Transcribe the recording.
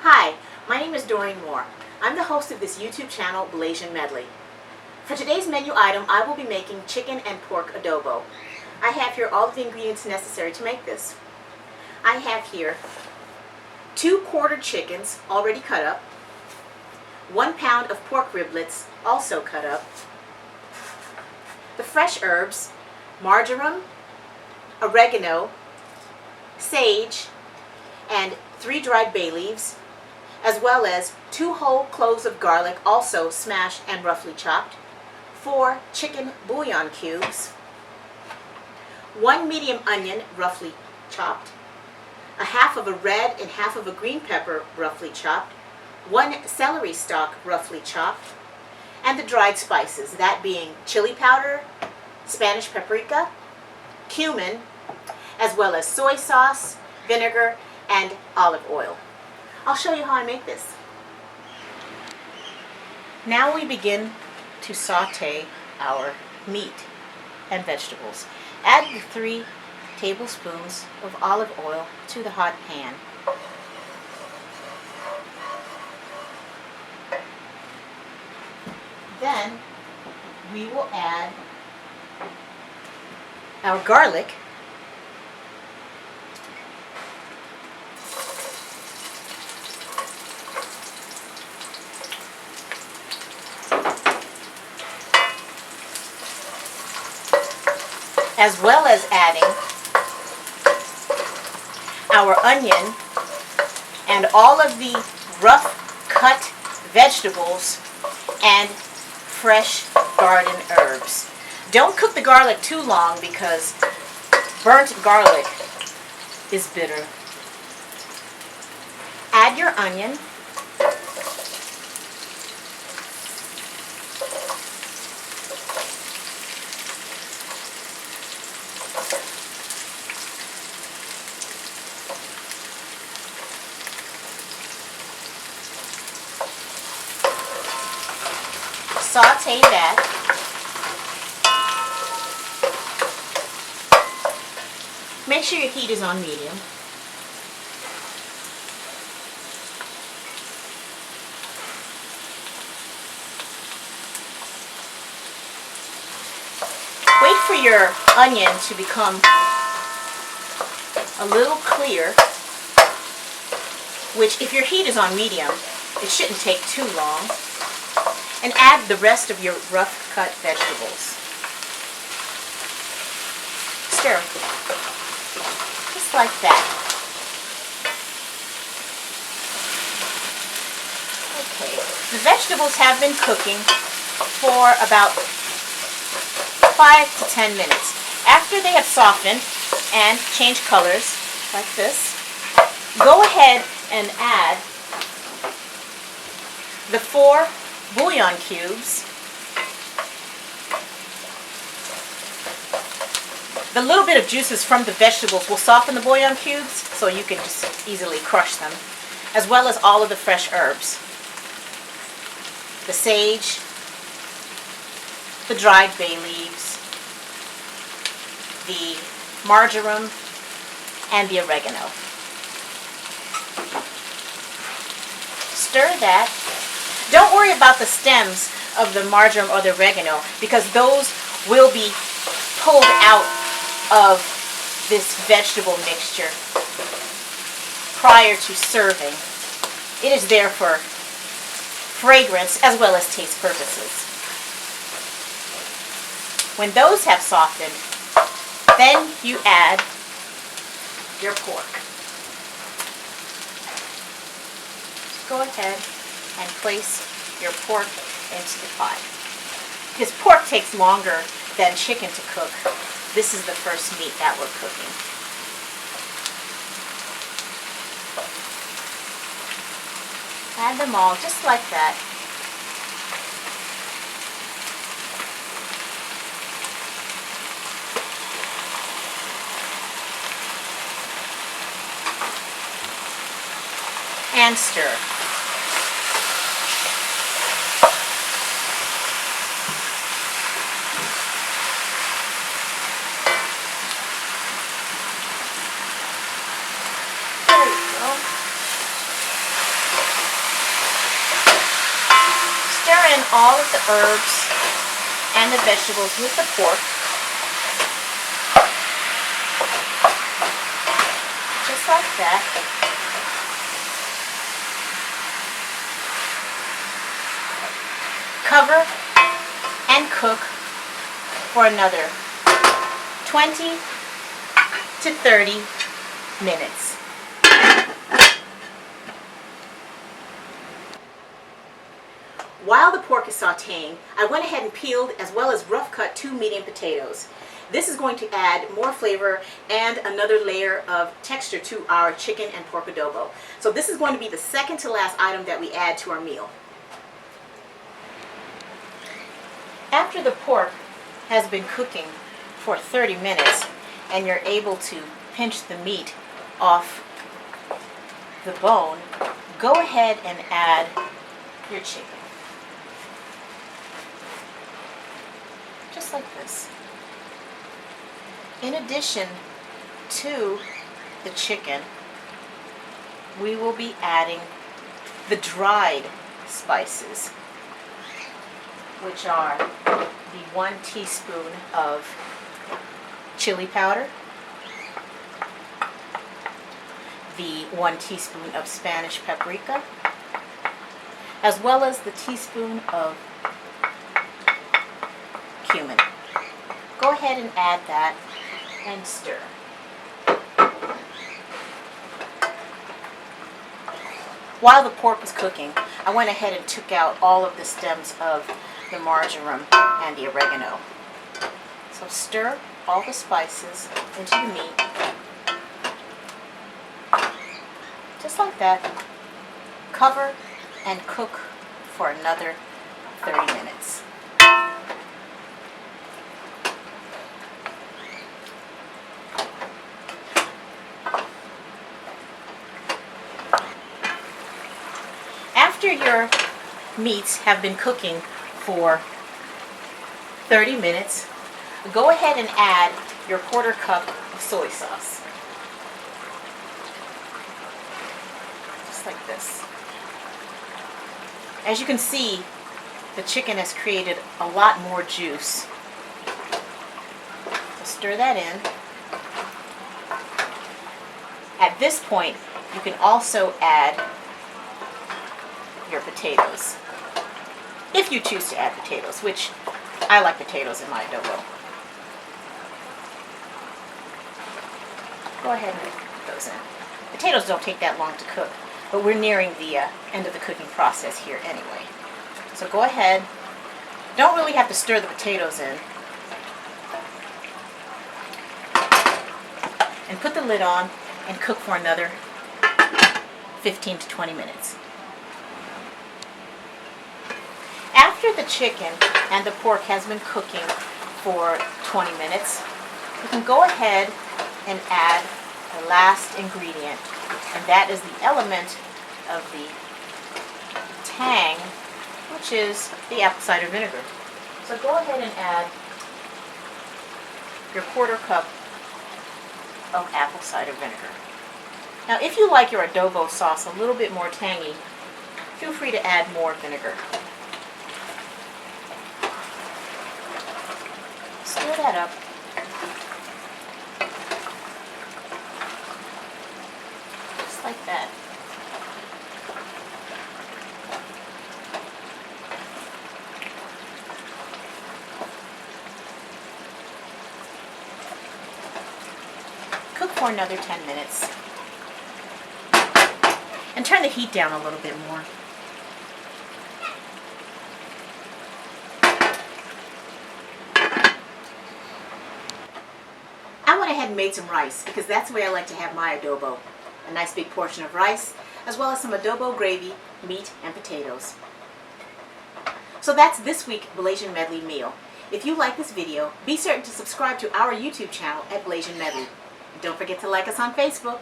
Hi, my name is Doreen Moore. I'm the host of this YouTube channel, Blasian Medley. For today's menu item, I will be making chicken and pork adobo. I have here all of the ingredients necessary to make this. I have here 2 quartered chickens already cut up, 1 pound of pork riblets also cut up, the fresh herbs, marjoram, oregano, sage, and 3 dried bay leaves, as well as 2 whole cloves of garlic also smashed and roughly chopped, 4 chicken bouillon cubes, 1 medium onion roughly chopped, a half of a red and half of a green pepper roughly chopped, 1 celery stalk roughly chopped, and the dried spices, that being chili powder, Spanish paprika, cumin, as well as soy sauce, vinegar, and olive oil. I'll show you how I make this. Now we begin to saute our meat and vegetables. Add the 3 tablespoons of olive oil to the hot pan. Then we will add our garlic, as well as adding our onion and all of the rough cut vegetables and fresh garden herbs. Don't cook the garlic too long because burnt garlic is bitter. Add your onion, saute that. Make sure your heat is on medium. Wait for your onion to become a little clear, which if your heat is on medium, it shouldn't take too long. And add the rest of your rough cut vegetables. Stir. Just like that. Okay. The vegetables have been cooking for about 5 to 10 minutes. After they have softened and changed colors like this, go ahead and add the 4 bouillon cubes, the little bit of juices from the vegetables will soften the bouillon cubes so you can just easily crush them, as well as all of the fresh herbs, the sage, the dried bay leaves, the marjoram, and the oregano. Stir that. Don't worry about the stems of the marjoram or the oregano because those will be pulled out of this vegetable mixture prior to serving. It is there for fragrance as well as taste purposes. When those have softened, then you add your pork. Go ahead and place your pork into the pot. Because pork takes longer than chicken to cook, this is the first meat that we're cooking. Add them all just like that. And stir. all of the herbs and the vegetables with the pork. Just like that. Cover and cook for another 20 to 30 minutes. While the pork is sautéing, I went ahead and peeled as well as rough cut 2 medium potatoes. This is going to add more flavor and another layer of texture to our chicken and pork adobo. So this is going to be the second to last item that we add to our meal. After the pork has been cooking for 30 minutes and you're able to pinch the meat off the bone, go ahead and add your chicken. Just like this. In addition to the chicken, we will be adding the dried spices, which are the 1 teaspoon of chili powder, the 1 teaspoon of Spanish paprika, as well as the teaspoon of cumin. Go ahead and add that and stir. While the pork was cooking, I went ahead and took out all of the stems of the marjoram and the oregano. So stir all the spices into the meat, just like that. Cover and cook for another 30 minutes. After your meats have been cooking for 30 minutes, go ahead and add your 1/4 cup of soy sauce. Just like this. As you can see, the chicken has created a lot more juice. So stir that in. At this point, you can also add your potatoes, if you choose to add potatoes, which I like potatoes in my adobo. Go ahead and put those in. Potatoes don't take that long to cook, but we're nearing the end of the cooking process here anyway. So go ahead. Don't really have to stir the potatoes in. And put the lid on and cook for another 15 to 20 minutes. After the chicken and the pork has been cooking for 20 minutes, you can go ahead and add the last ingredient, and that is the element of the tang, which is the apple cider vinegar. So go ahead and add your 1/4 cup of apple cider vinegar. Now, if you like your adobo sauce a little bit more tangy, feel free to add more vinegar. Stir that up. Just like that. Cook for another 10 minutes. And turn the heat down a little bit more. I went ahead and made some rice because that's the way I like to have my adobo. A nice big portion of rice, as well as some adobo gravy, meat, and potatoes. So that's this week's Blasian Medley meal. If you like this video, be certain to subscribe to our YouTube channel at Blasian Medley. Don't forget to like us on Facebook.